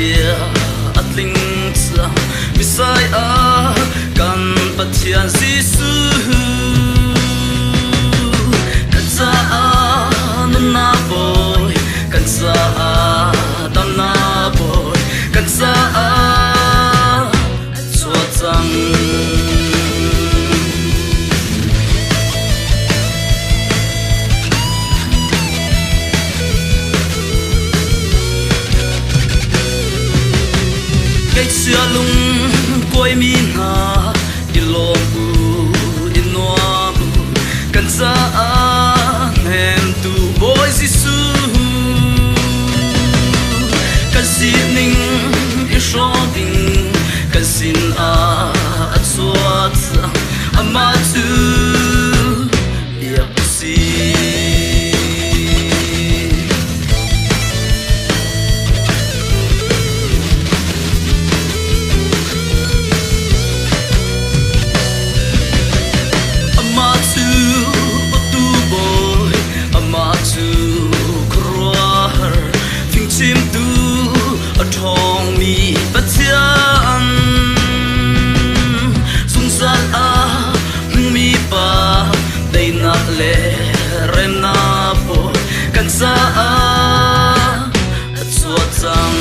bia atling cha Messiah kan pathian Giêsu kan sa na boy kan sa dan na boy kan sa so chang sia lung koi mi na ilom bu inwa bu kan sa hem tu boy Giêsu kan sining i shopping kan sin at suat ama tu ya si chim tu a thong mi pathian sung sal a mi pa dei na le rem na po kan sa a chuat chang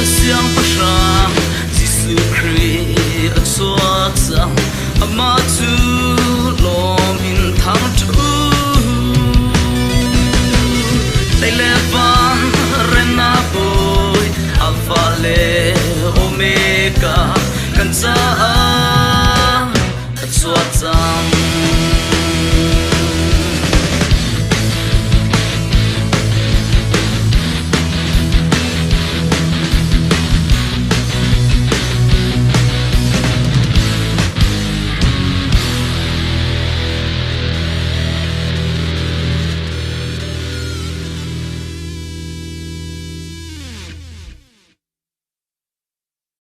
siang pasha Giêsu Christ at suat sang ama tu lom in thang tu they levan rena boy alpha le omega kan sa at suat sang